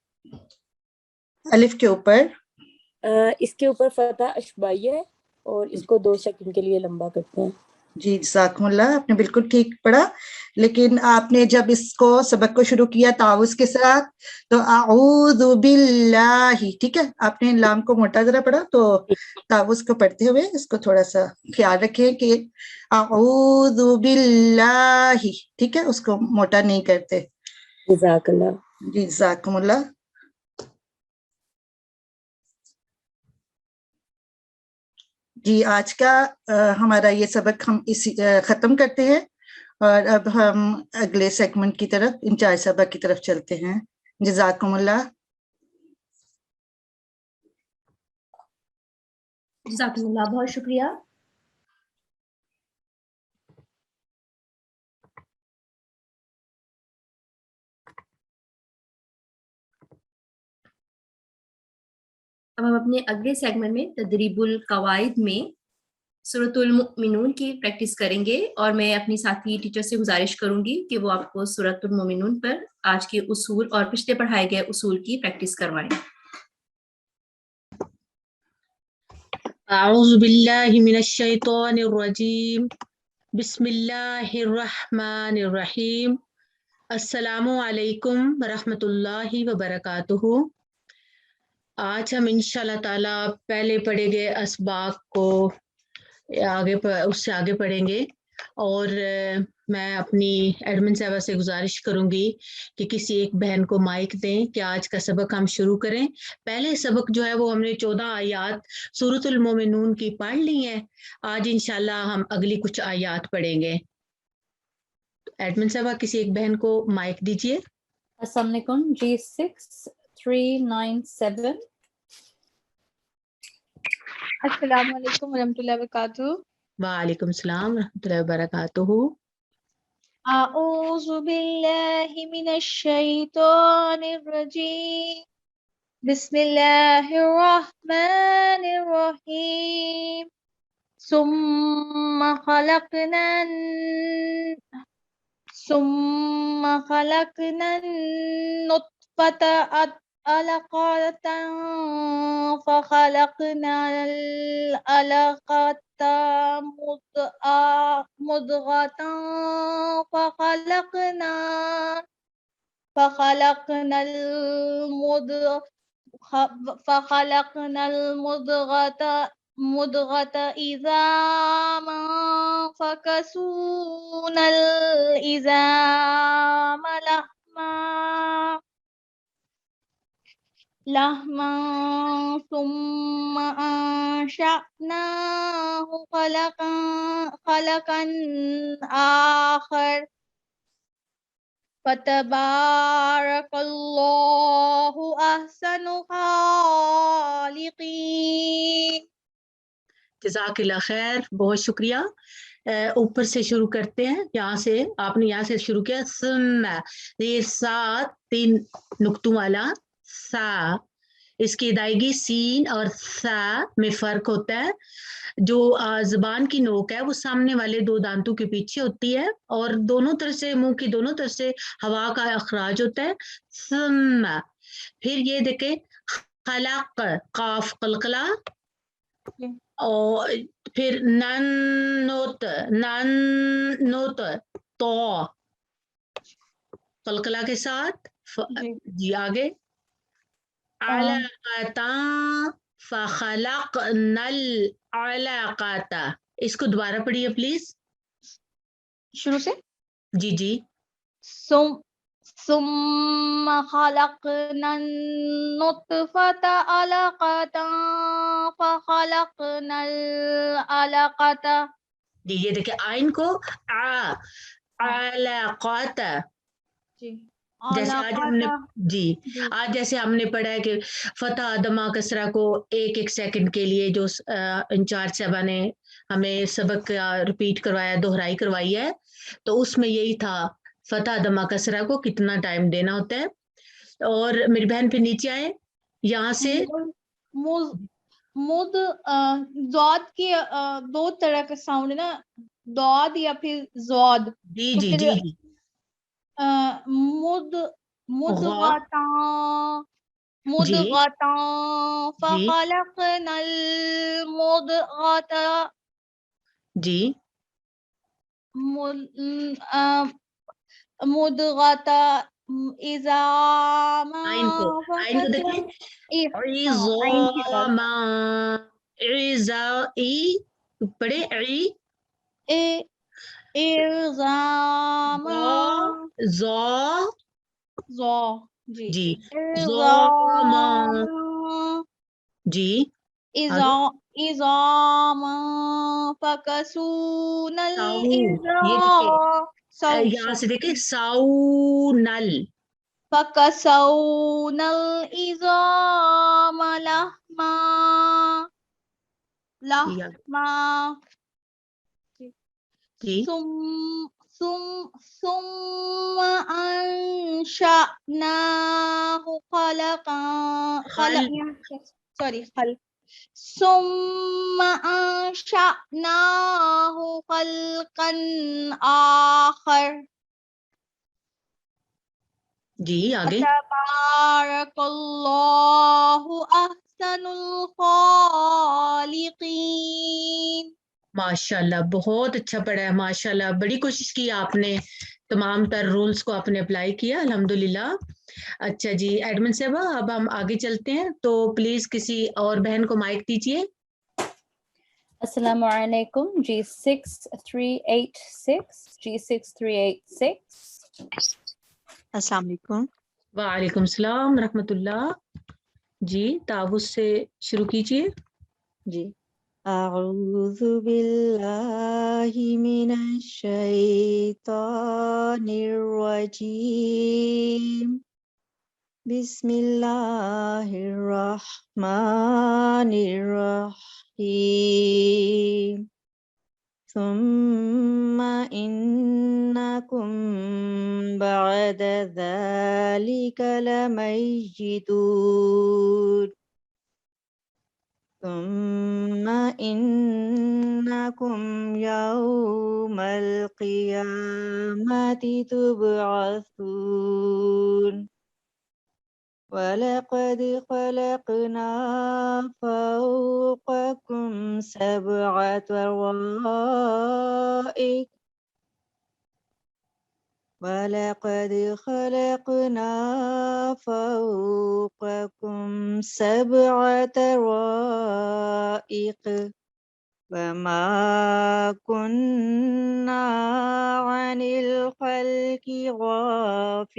अलिफ के ऊपर. इसके ऊपर फतह अशबाइया है और इसको 2 सेकंड के लिए लंबा करते हैं. जी जज़ाकुमुल्लाह, आपने बिल्कुल ठीक पढ़ा. लेकिन आपने जब इसको सबक को शुरू किया ताउज़ के साथ तो आऊज़ु बिल्लाही, ठीक है, आपने लाम को मोटा जरा पढ़ा. तो ताउज़ को पढ़ते हुए इसको थोड़ा सा ख्याल रखें कि आऊज़ु बिल्लाही, ठीक है, उसको मोटा नहीं करते. जज़ाकल्लाह. जी जज़ाकुमुल्लाह. जी आज का हमारा ये सबक हम इसी ख़त्म करते हैं और अब हम अगले सेगमेंट की तरफ, इंचार्ज सबक की तरफ चलते हैं. जज़ाकुमुल्लाह. जज़ाकुमुल्लाह, बहुत शुक्रिया. अब हम अपने अगले सेगमेंट में तदरीबुल कवाइद में सूरतुल मुमिनून की प्रैक्टिस करेंगे और मैं अपनी साथी टीचर से गुजारिश करूंगी कि वो आपको सूरतुल मुमिनून पर आज के उसूल और पिछले पढ़ाए गए उसूल की प्रैक्टिस करवाएं. अऊज़ु बिल्लाहि मिनश शैतानिर रजीम बिस्मिल्लाहिर रहमानिर रहीम. अस्सलामु अलैकुम व रहमतुल्लाहि व बरकातुहू. आज हम इंशाल्लाह ताला पहले पढ़े गए असबाक को उससे आगे पढ़ेंगे और मैं अपनी एडमिन साहबा से गुजारिश करूंगी कि किसी एक बहन को माइक दें कि आज का सबक हम शुरू करें. पहले सबक जो है वो हमने 14 आयात सूरतुल मोमिनून की पढ़ ली हैं. आज इंशाल्लाह हम अगली कुछ आयात पढ़ेंगे. एडमिन साहबा किसी एक बहन को माइक दीजिए. अस्सलाम वालेकुम. G6397. अस्सलाम वालेकुम वरहमतुल्लाहि वबरकातुहू. वालेकुम सलाम रहमतुल्लाहि व बरकातुहू. अऊज़ु बिल्लाहि मिनश शैतानिर रजीम. बिस्मिल्लाहिर रहमानिर रहीम. सुम्मा खलकनन नुत्फता अलक़तन फखलकनल अलक़ता मुदग़तन फखलकनल मुदग़ता مضغة عظاما فكسونا العظام لحما ثم أنشأناه خلقا آخر فتبارك الله أحسن الخالقين. جزاک اللہ خیر، بہت شکریہ۔ اوپر سے شروع کرتے ہیں، یہاں سے آپ نے یہاں سے شروع کیا، ثم، یہ سا 3 نقطوں والا سا، اس کی ادائیگی سین اور سا میں فرق ہوتا ہے۔ جو زبان کی نوک ہے وہ سامنے والے 2 دانتوں کے پیچھے ہوتی ہے اور دونوں طرف سے، منہ کی دونوں طرف سے ہوا کا اخراج ہوتا ہے، ثم۔ پھر یہ دیکھیں خلق، قاف قلقلہ، اور پھر نن نوت تو قلقلہ کے ساتھ جی آگے علقتا فخلقنا العلقۃ، اس کو دوبارہ پڑھیے پلیز شروع سے جی جی ثم خلقنا النطفة علقة فخلقنا العلقة. جی یہ دیکھیں آئین کو علقۃ، جیسے آج ہم نے آج جیسے ہم نے پڑھا ہے کہ فتح دمہ کسرہ کو 1 سیکنڈ کے لیے جو انچارج صاحبہ نے ہمیں سبق ریپیٹ کروایا، دہرائی کروائی ہے، تو اس میں یہی تھا فتح دمہ کسرہ کو کتنا ٹائم دینا ہوتا ہے۔ اور میری بہن پہ نیچے آئے، یہاں سے زود کے 2 طرح کا ساؤنڈ ہے نا، دود یا پھر زود. جی جی جی جی مدغتا فخلقنا المدغة جی مدغة عظاما آئین کو دیکھیں عظاما، پڑھے عظاما جی عظاما جی عظاما فکسونا یہاں سے دیکھیں ساونل، فکسونا العظام لحما ثم أنشأناه خلقا آخر. جی آگے تبارک اللہ احسن الخالقین. ماشاءاللہ بہت اچھا پڑھا ہے، ماشاءاللہ بڑی کوشش کی آپ نے، تمام تر رولز کو آپ نے اپلائی کیا الحمدللہ۔ اچھا جی ایڈمن صاحبہ اب ہم آگے چلتے ہیں، تو پلیز کسی اور بہن کو مائک دیجیے۔ السلام علیکم، G6386 السلام علیکم۔ وعلیکم السلام ورحمۃ اللہ۔ جی تعوذ سے شروع کیجیے۔ جی اعوذ باللہ من الشیطان الرجیم، بسم اللہ الرحمن الرحیم، ثم انکم بعد ذلک لمیتون، ثم إنكم يوم القيامة تبعثون، ولقد خلقنا فوقكم 7 طرائق، ولقد خلقنا فوقكم 7 طرائق الخلائق وما كنا عن الخلق غافلين.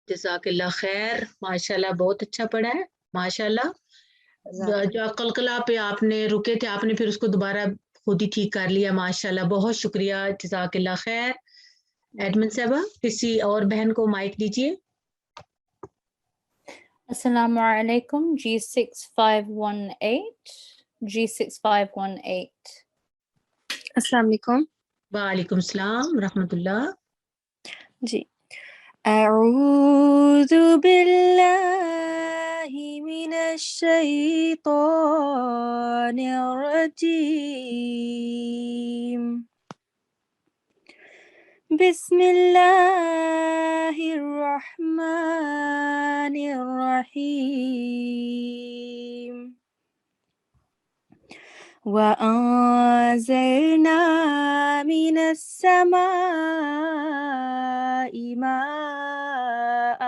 جزاک اللہ خیر، ماشاءاللہ بہت اچھا پڑھا ہے ماشاءاللہ. جو قلقلہ پہ آپ نے رکے تھے آپ نے پھر اس کو دوبارہ خود ہی ٹھیک کر لیا ماشاءاللہ، بہت شکریہ، جزاک اللہ خیر. ایڈمن صاحبہ کسی اور بہن کو مائک دیجیے. Assalamu alaikum. G6518. G6518. السلام علیکم. وعلیکم السلام ورحمۃ اللہ. جی اعوذ باللہ من الشیطان الرجیم. بسم اللہ الرحمن الرحیم. وأنزلنا من السماء ماء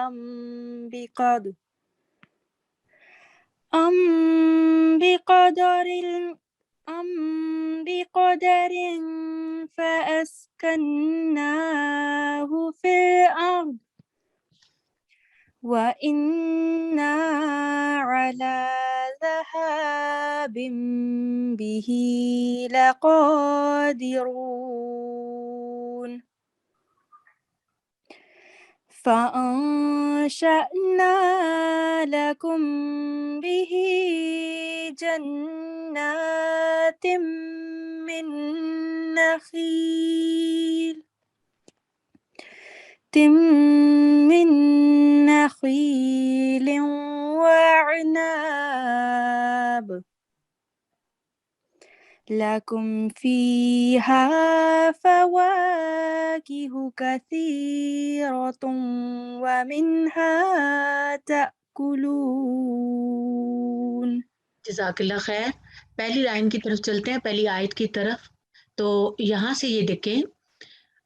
بقدر فأسكناه في الأرض وإنا على ذهاب به لقادرون. فأنشأنا لكم به جنات من نخيل وأعناب لكم فيها فواكه كثيرة ومنها تأكلون. جزاک اللہ خیر. پہلی لائن کی طرف چلتے ہیں، پہلی آیت کی طرف. تو یہاں سے یہ دیکھیں،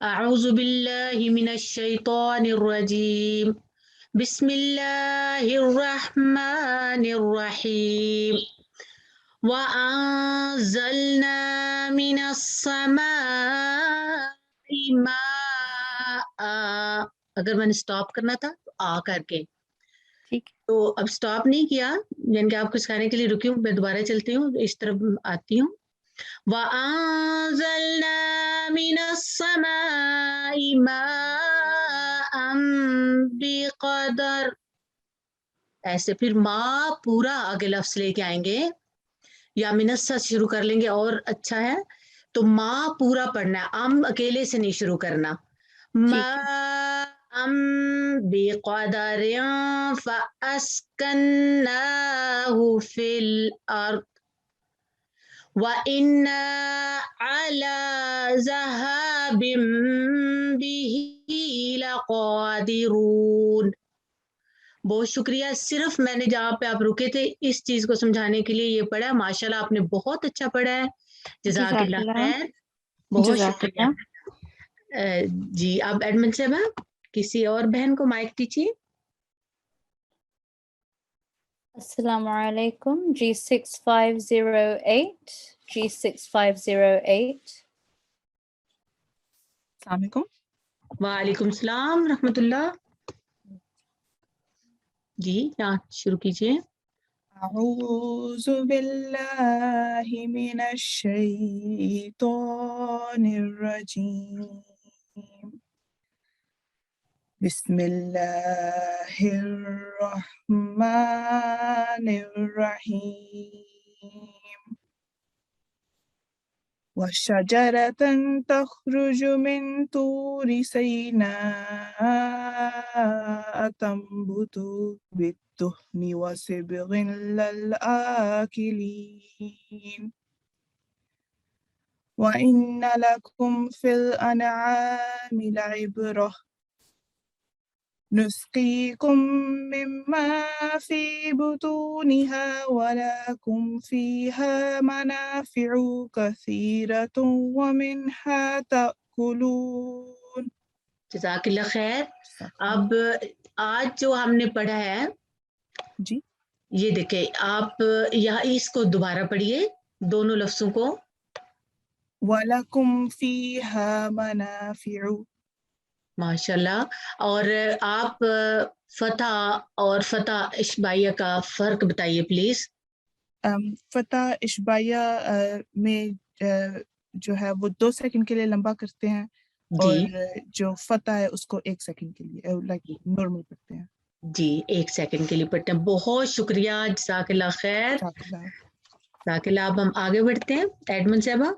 اعوذ باللہ من الشیطان الرجیم بسم اللہ الرحمن الرحیم. وَأَنزَلْنَا مِنَ السَّمَاءِ مَاءً. اگر میں نے سٹاپ کرنا تھا تو آ کر کے، تو اب سٹاپ نہیں کیا، یعنی کہ آپ کو سکھانے کے لیے رکی ہوں، میں دوبارہ چلتی ہوں، اس طرف آتی ہوں. وَأَنزَلْنَا مِنَ السَّمَاءِ مَاءً بِقَدَرٍ. ایسے پھر ماں پورا آگے لفظ لے کے آئیں گے، یا منسا شروع کر لیں گے اور اچھا ہے. تو ماں پورا پڑھنا ہے، اکیلے سے نہیں شروع کرنا. ماء بقدر فأسكناه في الأرض وإنا على ذهاب به لقادرون. بہت شکریہ. صرف میں نے جہاں پہ آپ رکے تھے اس چیز کو سمجھانے کے لیے یہ پڑھا. ماشاءاللہ آپ نے بہت اچھا پڑھا ہے، جزاک اللہ خیر، بہت شکریہ. جی اب ایڈمن صاحبہ کسی اور بہن کو مائک دیجیے. السلام علیکم. G6508. G6508. السلام علیکم. وعلیکم السلام ورحمۃ اللہ. جی یہاں شروع کیجیے. اعوذ باللہ من الشیطان الرجیم. بسم اللہ الرحمن الرحیم. وشجرة تخرج من طور سيناء تنبت بالدهن وصبغ للآكلين وإن لكم في الأنعام لعبرة نسقيكم مما في بطونها ولكم فيها منافع كثيرة ومنها تأكلون. جزاک اللہ خیر. اب آج جو ہم نے پڑھا ہے جی یہ دیکھیں آپ یہاں اس کو دوبارہ پڑھیے دونوں لفظوں کو. وَلَكُمْ فِيهَا مَنَافِعُ. ماشاء اللہ. اور آپ فتح اور فتح اشبائیہ کا فرق بتائیے پلیز. فتح اشبائیہ میں جو ہے وہ 2 سیکنڈ کے لیے لمبا کرتے ہیں اور جو فتح ہے اس کو 1 سیکنڈ کے لیے لائک نارمل پڑھتے ہیں. جی 1 سیکنڈ کے لیے پڑھتے ہیں. بہت شکریہ, جزاک اللہ خیر. جزاک اللہ. اب ہم آگے بڑھتے ہیں. ایڈمن صاحبہ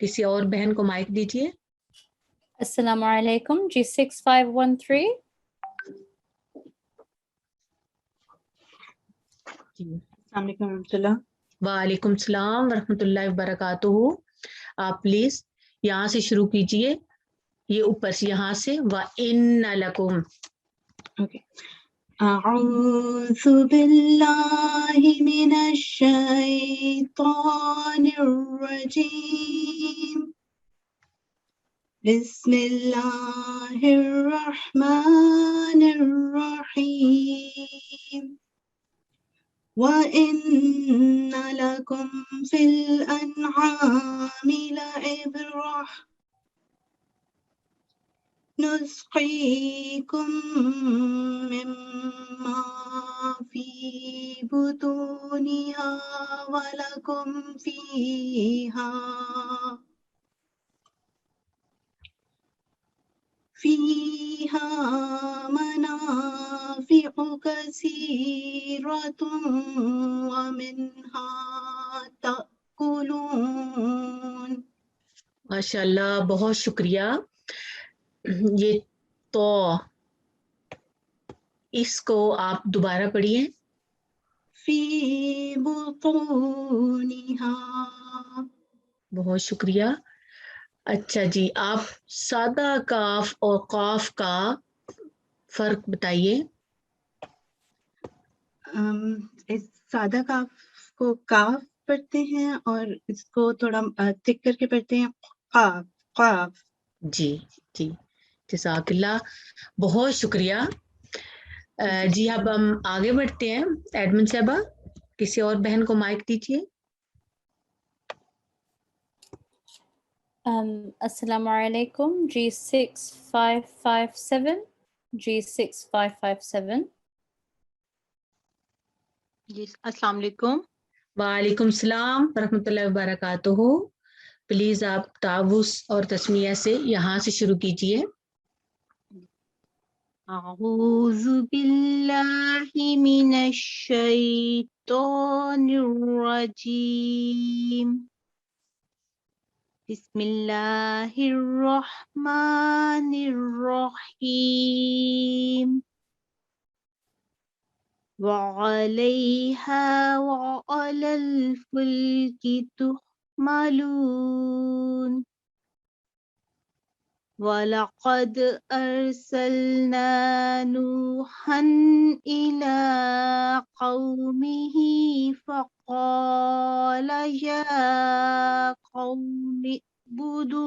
کسی اور بہن کو مائک دیجیے. السلام علیکم. جی 6513. السلام علیکم ورحمۃ اللہ. وعلیکم السلام ورحمۃ اللہ وبرکاتہ. آپ پلیز یہاں سے شروع کیجئے, یہ اوپر سے یہاں سے. وَإِنَّ لَكُمْ. اوکے. اعوذ باللہ من الشیطان الرجیم. بسم اللہ الرحمن الرحیم. وَإِنَّ لَكُمْ فِي الْأَنْعَامِ لَعِبْرَةً نُسْقِيكُم مِّمَّا فِي بُطُونِهَا وَلَكُمْ فِيهَا مَنَافِعُ كَثِيرَةٌ وَمِنْهَا تَأْكُلُونَ. ماشاء اللہ, بہت شکریہ. یہ تو اس کو آپ دوبارہ پڑھیے. فی بطونہا. بہت شکریہ. اچھا جی, آپ سادہ کاف اور قاف کا فرق بتائیے. اس سادہ کاف کو کاف پڑھتے ہیں اور اس کو تھوڑا تھک کر کے پڑھتے ہیں قاف قاف. جی جی, جزاک اللہ, بہت شکریہ. جی اب ہم آگے بڑھتے ہیں. ایڈمن صاحبہ کسی اور بہن کو مائک دیجیے. السلام علیکم. جی 6557. جی 6557. جی السلام علیکم. وعلیکم السلام ورحمۃ اللہ وبرکاتہ. پلیز آپ تعوذ اور تسمیہ سے یہاں سے شروع کیجیے. اعوذ باللہ من الشیطان الرجیم. بسم اللہ الرحمن الرحیم. وعلیہا وعلی الفلک تحملون. وَلَقَدْ أَرْسَلْنَا نُوحًا إِلَىٰ قَوْمِهِ فَقَالَ يَا قَوْمِ اعْبُدُوا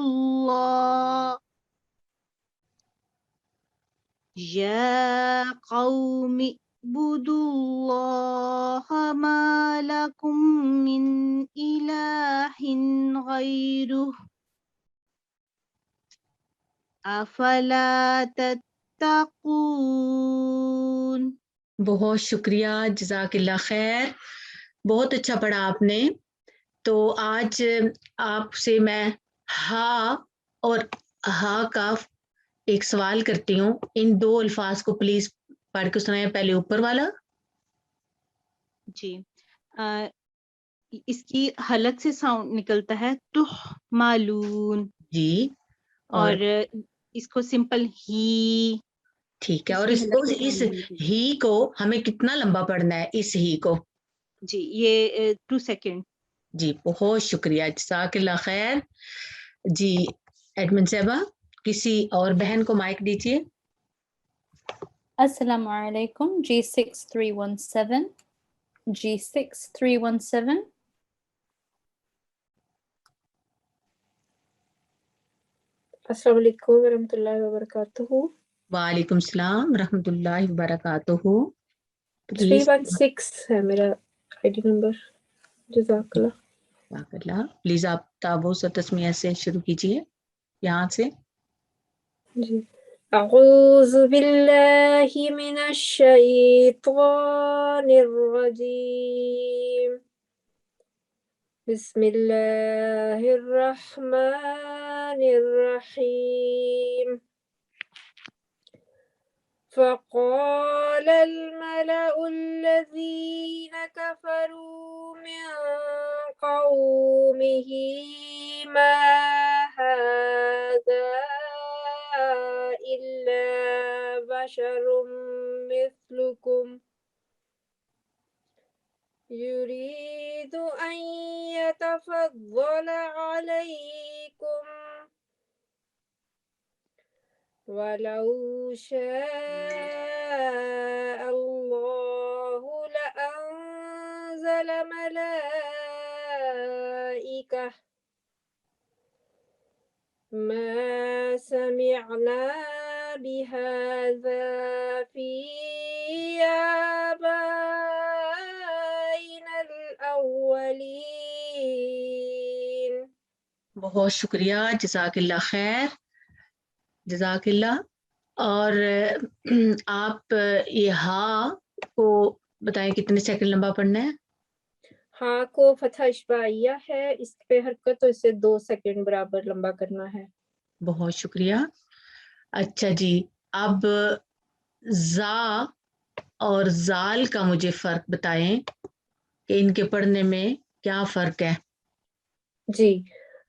اللَّهَ مَا لَكُم مِّنْ إِلَٰهٍ غَيْرُهُ افلا تتقون. بہت شکریہ, جزاک اللہ خیر. بہت اچھا پڑھا آپ نے. تو آج آپ سے میں ہا اور ہا کا ایک سوال کرتی ہوں. ان 2 الفاظ کو پلیز پڑھ کے سنائیں. پہلے اوپر والا. جی اس کی حلق سے ساؤنڈ نکلتا ہے تحملون. جی اور اس کو سمپل ہی. ٹھیک ہے. اور اس ہی کو ہمیں کتنا لمبا پڑھنا ہے, اس ہی کو؟ جی یہ 2 سیکنڈ. جی بہت شکریہ, جزاک اللہ خیر. جی ایڈمن صاحبہ کسی اور بہن کو مائک دیجیے. السلام علیکم. جی 6317. جی 6317. السلام علیکم ورحمۃ اللہ وبرکاتہ. وعلیکم السلام ورحمۃ اللہ وبرکاتہ. 316 ہے میرا آئی ڈی نمبر. جزاک اللہ. پلیز آپ تابوس اور تسمیہ سے شروع کیجیے یہاں سے. جی. اعوذ باللہ من الشیطان الرجیم. بسم اللہ الرحمن الرحیم. فقال الملأ الذين كفروا من قومه ما هذا إلا بشر مثلكم يريد أن يتفضل عليكم ولو شاء الله لأنزل ملائكة ما سمعنا بهذا في آبائنا الأولين. بہت شکریہ. جزاک اللہ خیر. جزاک اللہ. اور آپ یہ ہاں کو بتائیں کتنے سیکنڈ لمبا پڑھنا ہے؟ ہاں کو فتح اشباعیہ ہے، اس پہ حرکت تو اسے 2 سیکنڈ برابر لمبا کرنا ہے. بہت شکریہ. اچھا جی، اب زا اور زال کا مجھے فرق بتائیں کہ ان کے پڑھنے میں کیا فرق ہے؟ جی،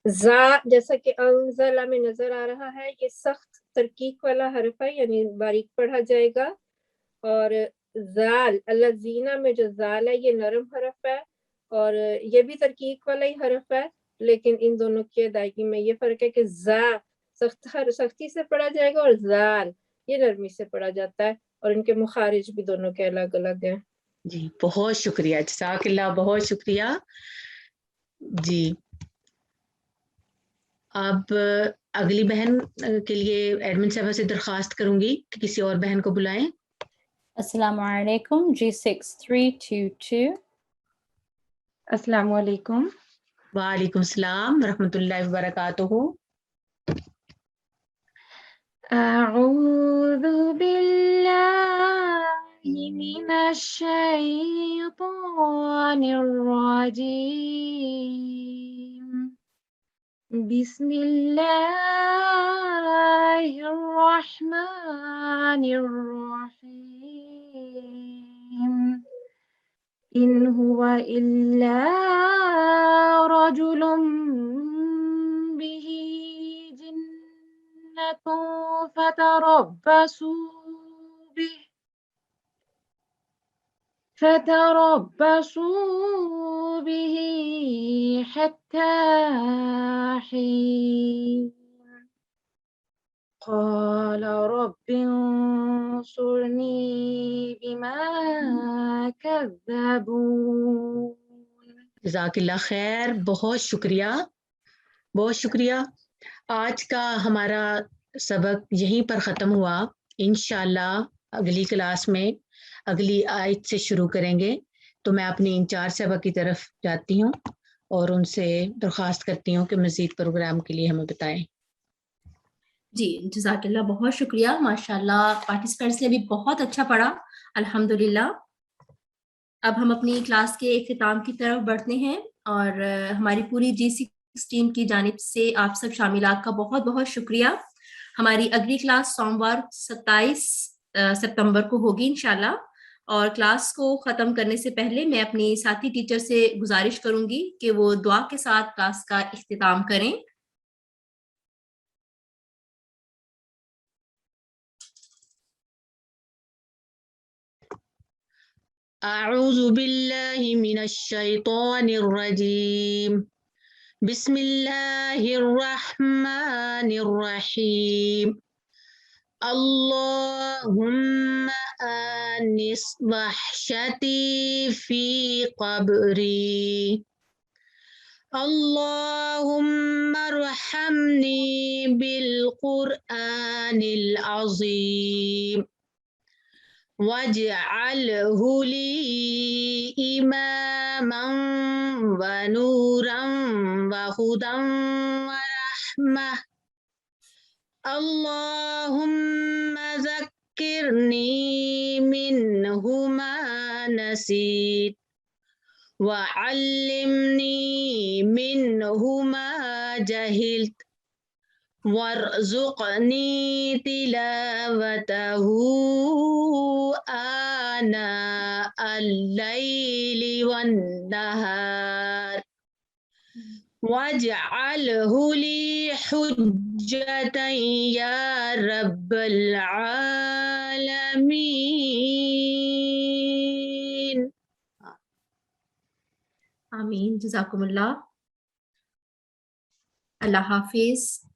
زا جیسا کہ انزلہ میں نظر آ رہا ہے یہ سخت ترکیق والا حرف ہے، یعنی باریک پڑھا جائے گا. اور زال الذین میں جو زال ہے یہ نرم حرف ہے اور یہ بھی ترکیق والا ہی حرف ہے، لیکن ان دونوں کی ادائیگی میں یہ فرق ہے کہ زا سختی سے پڑھا جائے گا اور زال یہ نرمی سے پڑھا جاتا ہے، اور ان کے مخارج بھی دونوں کے الگ الگ ہیں. جی بہت شکریہ. جزاک اللہ. بہت شکریہ. جی اب اگلی بہن کے لیے ایڈمن صاحبہ سے درخواست کروں گی کہ کسی اور بہن کو بلائیں. السلام علیکم. G6322. السلام علیکم. وعلیکم السلام ورحمۃ اللہ وبرکاتہ. اعوذ باللہ من الشیطان الرجیم. بسم اللہ الرحمن الرحیم. إن هو إلا رجل به جنة فتربصوا به حتى حين. قال رب انصرني بما كذبون. جزاک اللہ خیر. بہت شکریہ. بہت شکریہ. آج کا ہمارا سبق یہیں پر ختم ہوا. انشاءاللہ اگلی کلاس میں اگلی آیت سے شروع کریں گے. تو میں اپنی انچارج صاحبہ کی طرف جاتی ہوں اور ان سے درخواست کرتی ہوں کہ مزید پروگرام کے لیے ہمیں بتائیں. جی جزاک اللہ. بہت شکریہ. ماشاءاللہ پارٹیسپینٹس نے بھی بہت اچھا پڑھا الحمدللہ. اب ہم اپنی کلاس کے اختتام کی طرف بڑھتے ہیں اور ہماری پوری G6 ٹیم کی جانب سے آپ سب شاملات کا بہت بہت شکریہ. ہماری اگلی کلاس سوموار 27 ستمبر کو ہوگی انشاءاللہ. اور کلاس کو ختم کرنے سے پہلے میں اپنی ساتھی ٹیچر سے گزارش کروں گی کہ وہ دعا کے ساتھ کلاس کا اختتام کریں. اعوذ باللہ من الشیطان الرجیم. بسم اللہ الرحمن الرحیم. اللہم آنس وحشتی فی قبری. اللہم ارحمنی بالقرآن العظیم واجعله لي إماما ونورا وهدى ورحمة اللهم ذكرني منه ما نسيت وعلمني منه ما جهلت وارزقني تلاوته آناء الليل والنهار واجعله لي حجة يا رب العالمين. आमीन. जज़ाकुमुल्लाह. अल्लाह हाफिज.